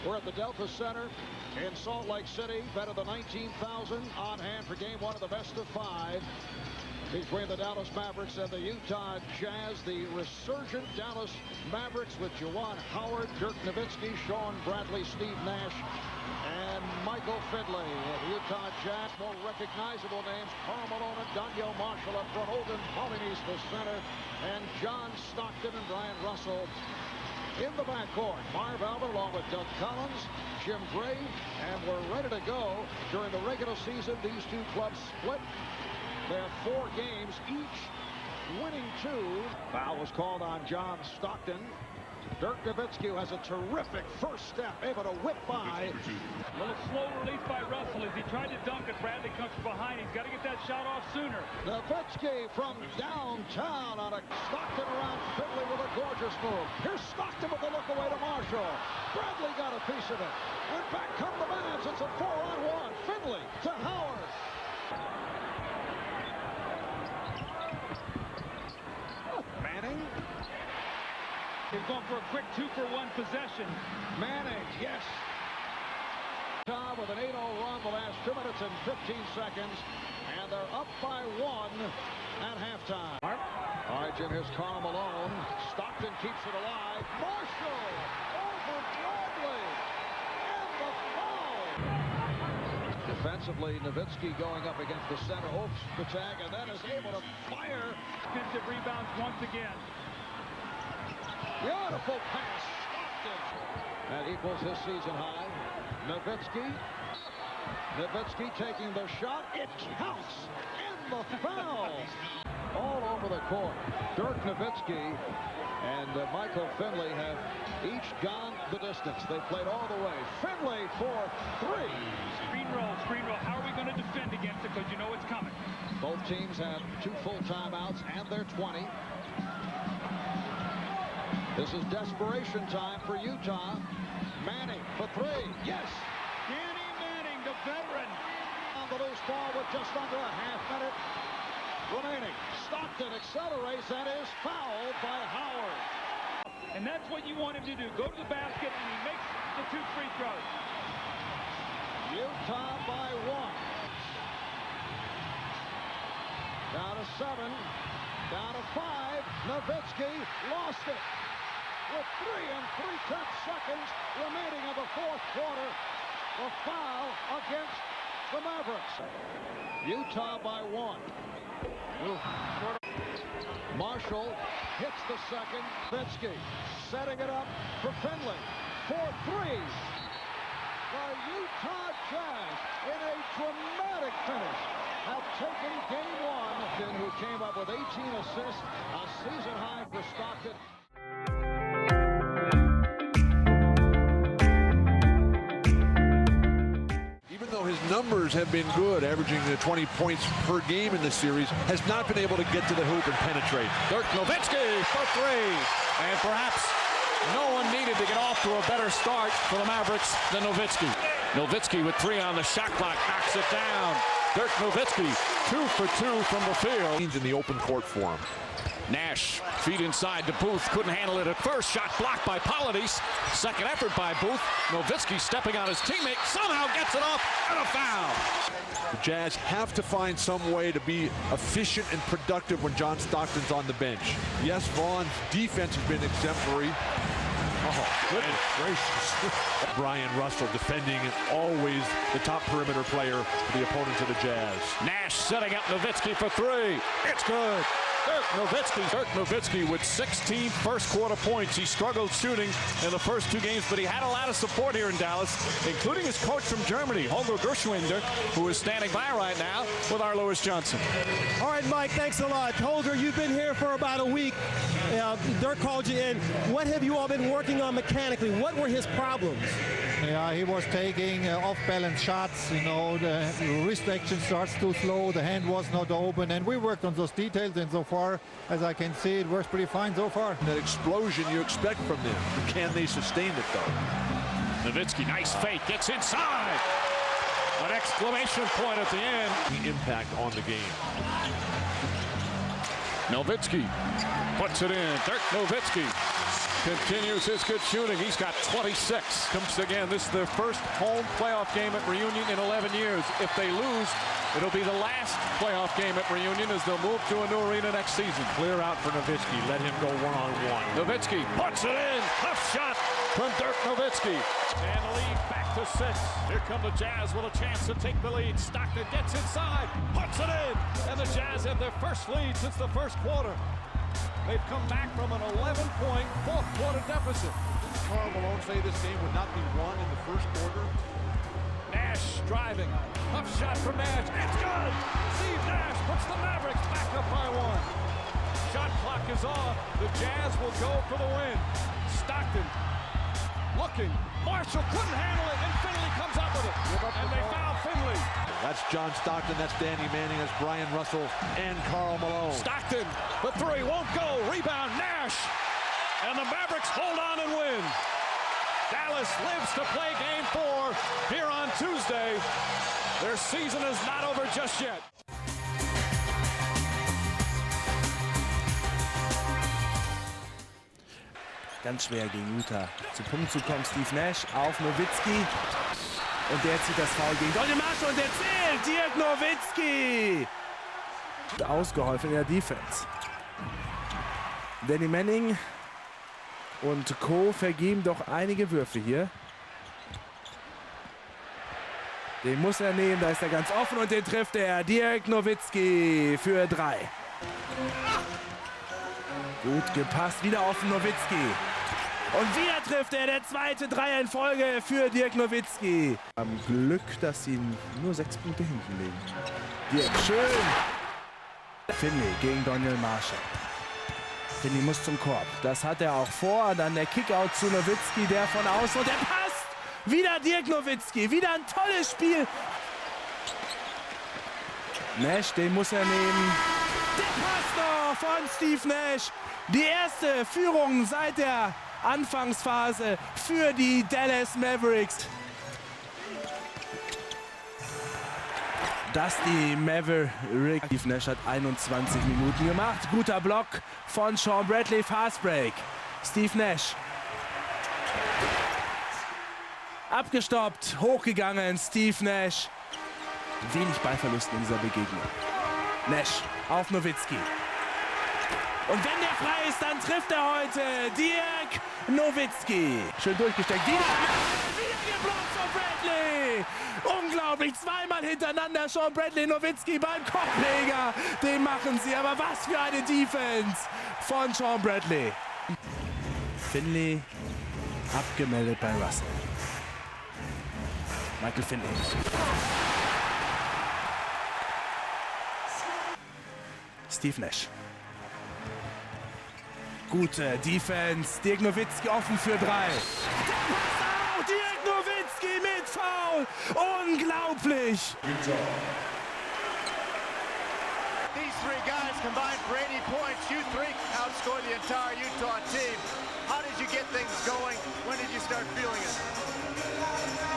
We're at the Delta Center in Salt Lake City. Better than 19,000 on hand for game one of the best of five between the Dallas Mavericks and the Utah Jazz. The resurgent Dallas Mavericks with Juwan Howard, Dirk Nowitzki, Sean Bradley, Steve Nash, and Michael Finley. The Utah Jazz, more recognizable names: Karl Malone and Daniel Marshall up front, Olden Polynice the center, and John Stockton and Brian Russell in the backcourt. Marv Albert along with Doug Collins, Jim Gray, and we're ready to go. During the regular season, these two clubs split their 4 games, each winning 2. Foul was called on John Stockton. Dirk Nowitzki, who has a terrific first step, able to whip by. A little slow release by Russell as he tried to dunk it. Bradley comes behind. He's got to get that shot off sooner. Nowitzki from downtown on a Stockton around Finley with a gorgeous move. Here's Stockton with the look away to Marshall. Bradley got a piece of it. And back come the Mavs. It's a 4-on-1. Finley to Howard. Manning. He's going for a quick 2-for-1 possession. Manning, yes. Tom with an 8-0 run the last 2 minutes and 15 seconds. And they're up by 1 at halftime. All right, Jim, here's Karl Malone. Stockton keeps it alive. Marshall over Bradley. And the foul. Defensively, Nowitzki going up against the center. Hopes the tag and then is able to fire. Defensive rebounds once again. Beautiful pass. Stockton. That equals his season high. Nowitzki taking the shot. It counts. And the foul. All over the court. Dirk Nowitzki and Michael Finley have each gone the distance. They played all the way. Finley for 3. Screen roll. How are we going to defend against it? Because you know it's coming. Both teams have 2 full timeouts and they're 20. This is desperation time for Utah. Manning for 3. Yes. Danny Manning, the veteran. On the loose ball with just under a half minute remaining. Stockton accelerates and is fouled by Howard. And that's what you want him to do. Go to the basket and he makes the 2 free throws. Utah by 1. Down to 7. Down to 5. Nowitzki lost it. With 3 3/10 seconds remaining in the 4th quarter, the foul against the Mavericks. Utah by 1. Marshall hits the second. Nowitzki setting it up for Finley. 4-3. The Utah Jazz, in a dramatic finish, have taken game 1. Who came up with 18 assists, a season high for Stockton. Numbers have been good, averaging 20 points per game in this series, has not been able to get to the hoop and penetrate. Dirk Nowitzki for 3, and perhaps no one needed to get off to a better start for the Mavericks than Nowitzki. Nowitzki with 3 on the shot clock, knocks it down. Dirk Nowitzki 2 for 2 from the field. In the open court for him. Nash, feet inside to Booth, couldn't handle it at first. Shot blocked by Polynice. Second effort by Booth. Nowitzki stepping on his teammate, somehow gets it off, and a foul. The Jazz have to find some way to be efficient and productive when John Stockton's on the bench. Yes, Vaughn's defense has been exemplary. Oh, goodness gracious. Brian Russell defending, always the top perimeter player for the opponents of the Jazz. Nash setting up Nowitzki for 3. It's good. Dirk Nowitzki with 16 first-quarter points. He struggled shooting in the first 2 games, but he had a lot of support here in Dallas, including his coach from Germany, Holger Gershwinder, who is standing by right now with our Lewis Johnson. All right, Mike, thanks a lot. Holger, you've been here for about a week. Dirk called you in. What have you all been working on mechanically? What were his problems? Yeah, he was taking off-balance shots. You know, the wrist action starts too slow. The hand was not open, and we worked on those details. And so far, as I can see, it works pretty fine so far. That explosion you expect from them. Can they sustain it, though? Nowitzki, nice fake, gets inside. An exclamation point at the end. The impact on the game. Nowitzki puts it in. Dirk Nowitzki continues his good shooting. He's got 26. Comes again. This is their first home playoff game at Reunion in 11 years. If they lose, it'll be the last playoff game at Reunion as they'll move to a new arena next season. Clear out for Nowitzki. Let him go one-on-one. Nowitzki puts it in. Tough shot from Dirk Nowitzki. And the lead back to 6. Here come the Jazz with a chance to take the lead. Stockton gets inside, puts it in. And the Jazz have their first lead since the first quarter. They've come back from an 11-point fourth quarter deficit. Karl Malone say this game would not be won in the first quarter. Nash driving. Tough shot from Nash. It's good. Steve Nash puts the Mavericks back up by 1. Shot clock is off. The Jazz will go for the win. Stockton looking. Marshall couldn't handle it, and Finley comes up with it. And they foul Finley. That's John Stockton, that's Danny Manning, that's Brian Russell, and Karl Malone. Stockton, the 3 won't go. Rebound, Nash. And the Mavericks hold on and win. Dallas lives to play game 4 here on Tuesday. Their season is not over just yet. Ganz schwer gegen Utah zu Punkt zu kommen. Steve Nash auf Nowitzki. Und der zieht das Foul gegen Donny Marshall und der zählt. Dirk Nowitzki. Ausgeholfen in der Defense. Danny Manning und Co. vergeben doch einige Würfe hier. Den muss er nehmen, da ist er ganz offen und den trifft er. Dirk Nowitzki für 3. Gut gepasst, wieder auf Nowitzki. Und wieder trifft er, der zweite Dreier in Folge für Dirk Nowitzki. Am Glück, dass sie nur 6 Punkte hinten liegen. Dirk, schön. Finley gegen Daniel Marshall. Finley muss zum Korb. Das hat er auch vor. Dann der Kickout zu Nowitzki, der von außen. Und der passt. Wieder Dirk Nowitzki. Wieder ein tolles Spiel. Nash, den muss er nehmen. Der passt noch von Steve Nash. Die erste Führung seit der Anfangsphase für die Dallas Mavericks. Dass die Mavericks. Steve Nash hat 21 Minuten gemacht. Guter Block von Sean Bradley. Fast Break. Steve Nash. Abgestoppt, hochgegangen. Steve Nash. Wenig Ballverlust in dieser Begegnung. Nash auf Nowitzki. Und wenn der frei ist, dann trifft er heute Dirk Nowitzki. Schön durchgesteckt. Wieder geblockt von Bradley. Unglaublich, zweimal hintereinander Sean Bradley Nowitzki beim Korbleger. Den machen sie, aber was für eine Defense von Sean Bradley. Finley abgemeldet bei Russell. Michael Finley. Steve Nash. Gute Defense. Dirk Nowitzki offen für 3. Der passt auch. Dirk Nowitzki mit Foul. Unglaublich. These 3 guys combined for 80 points. You 3 outscored the entire Utah team. How did you get things going? When did you start feeling it?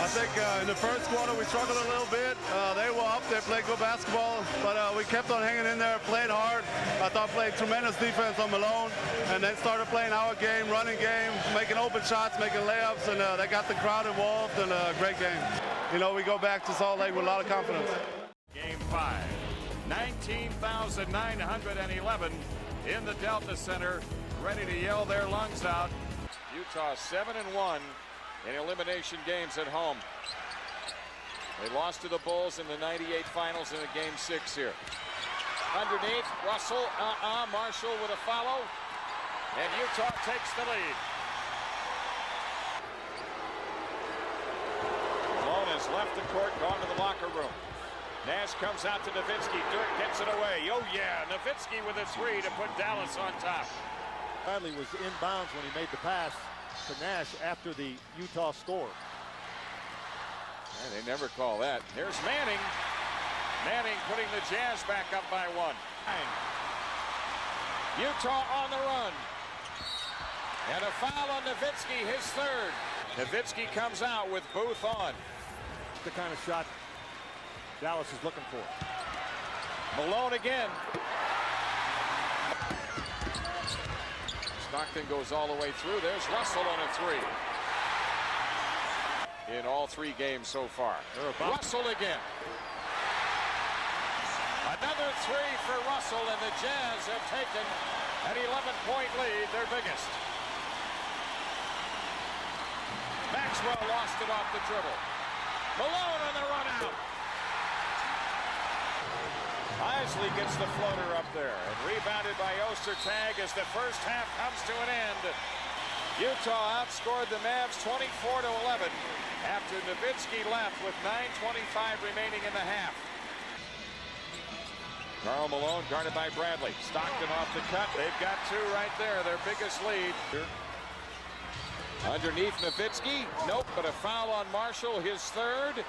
I think in the first quarter we struggled a little bit. They were up, they played good basketball, but we kept on hanging in there, played hard. I thought played tremendous defense on Malone, and then started playing our game, running game, making open shots, making layups, and they got the crowd involved, and a great game. You know, we go back to Salt Lake with a lot of confidence. Game 5, 19,911 in the Delta Center, ready to yell their lungs out. Utah 7-1. In elimination games at home. They lost to the Bulls in the 98 finals in a game 6 here. Underneath, Russell, Marshall with a follow, and Utah takes the lead. Malone has left the court, gone to the locker room. Nash comes out to Nowitzki. Dirk gets it away. Oh yeah, Nowitzki with a 3 to put Dallas on top. Bradley was inbounds when he made the pass to Nash after the Utah score. And they never call that. There's Manning. Manning putting the Jazz back up by 1. Utah on the run. And a foul on Nowitzki, his 3rd. Nowitzki comes out with Booth on. The kind of shot Dallas is looking for. Malone again. Stockton goes all the way through. There's Russell on a three. In all 3 games so far. Russell again. Another three for Russell, and the Jazz have taken an 11-point lead, their biggest. Maxwell lost it off the dribble. Malone on the run out. Isley gets the floater up there and rebounded by Ostertag as the first half comes to an end. Utah outscored the Mavs 24-11 after Nowitzki left with 9:25 remaining in the half. Karl Malone guarded by Bradley. Stockton off the cut. They've got 2 right there, their biggest lead. Underneath Nowitzki. Nope, but a foul on Marshall, his 3rd.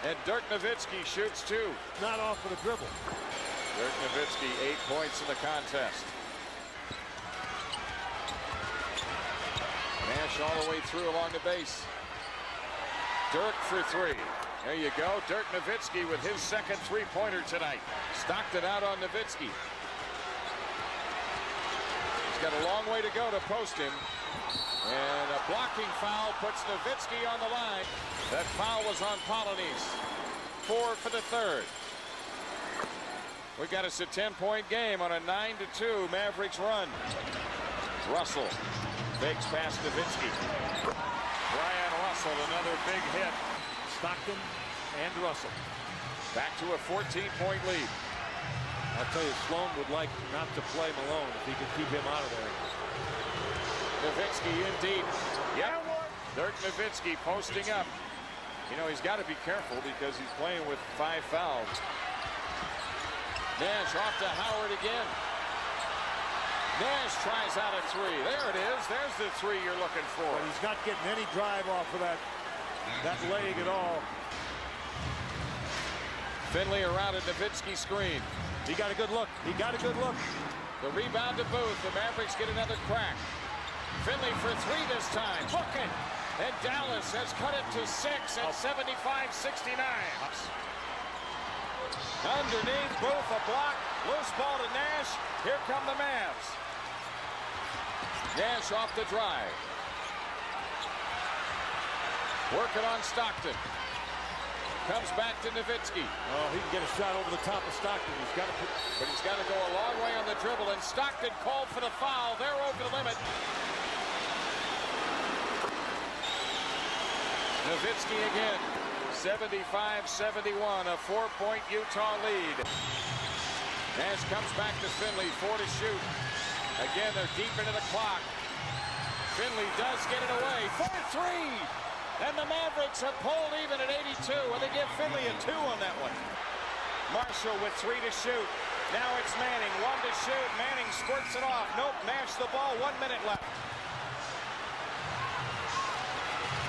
And Dirk Nowitzki shoots 2. Not off of the dribble. Dirk Nowitzki, 8 points in the contest. Nash all the way through along the base. Dirk for 3. There you go. Dirk Nowitzki with his 2nd 3-pointer tonight. Stockton out on Nowitzki. He's got a long way to go to post him. And a blocking foul puts Nowitzki on the line. That foul was on Polonese. 4 for the 3rd. We got us a 10-point game on a 9-2 Mavericks run. Russell fakes past Nowitzki. Brian Russell, another big hit. Stockton and Russell. Back to a 14-point lead. I'll tell you, Sloan would like not to play Malone if he could keep him out of there. Nowitzki in deep. Yep. Dirk Nowitzki posting up. You know, he's got to be careful because he's playing with 5 fouls. Nash off to Howard again. Nash tries out a 3. There it is. There's the 3 you're looking for. But he's not getting any drive off of that leg at all. Finley around a Nowitzki screen. He got a good look. He got a good look. The rebound to Booth. The Mavericks get another crack. Finley for 3 this time. Book it. And Dallas has cut it to 6 at 75-69. Underneath, Booth a block. Loose ball to Nash. Here come the Mavs. Nash off the drive. Working on Stockton. Comes back to Nowitzki. Oh, he can get a shot over the top of Stockton. But he's got to go a long way on the dribble. And Stockton called for the foul. They're over the limit. Nowitzki again. 75-71, a 4-point Utah lead. Nash comes back to Finley, 4 to shoot. Again, they're deep into the clock. Finley does get it away for 3. And the Mavericks have pulled even at 82, and they give Finley a 2 on that one. Marshall with 3 to shoot. Now it's Manning, 1 to shoot. Manning squirts it off. Nope, Nash the ball, 1 minute left.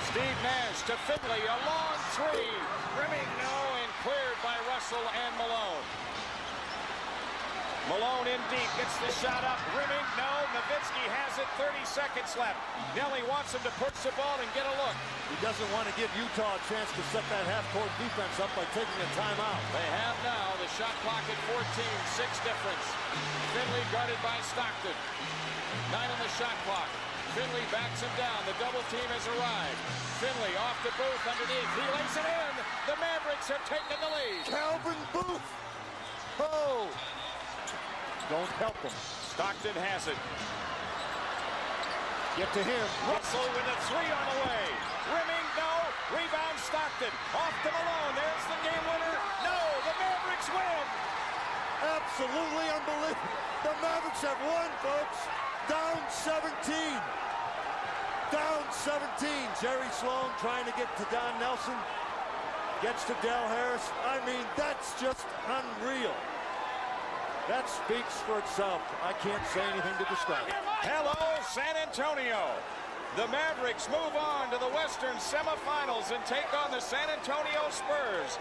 Steve Nash to Finley, a long 3. Rimming no, and cleared by Russell and Malone. Malone in deep, gets the shot up. Rimming no, Nowitzki has it, 30 seconds left. Nelly wants him to push the ball and get a look. He doesn't want to give Utah a chance to set that half-court defense up by taking a timeout. They have now the shot clock at 14, 6 difference. Finley guarded by Stockton. 9 on the shot clock. Finley backs him down. The double team has arrived. Finley off to Booth underneath. He lays it in. The Mavericks have taken the lead. Calvin Booth. Oh. Don't help him. Stockton has it. Get to him. Russell with a 3 on the way. Rimming, no. Rebound Stockton. Off to Malone. There's the game winner. No, the Mavericks win. Absolutely unbelievable. The Mavericks have won, folks. Down 17. Down 17. Jerry Sloan trying to get to Don Nelson. Gets to Del Harris. I mean, that's just unreal. That speaks for itself. I can't say anything to describe it. Hello, San Antonio. The Mavericks move on to the Western semifinals and take on the San Antonio Spurs.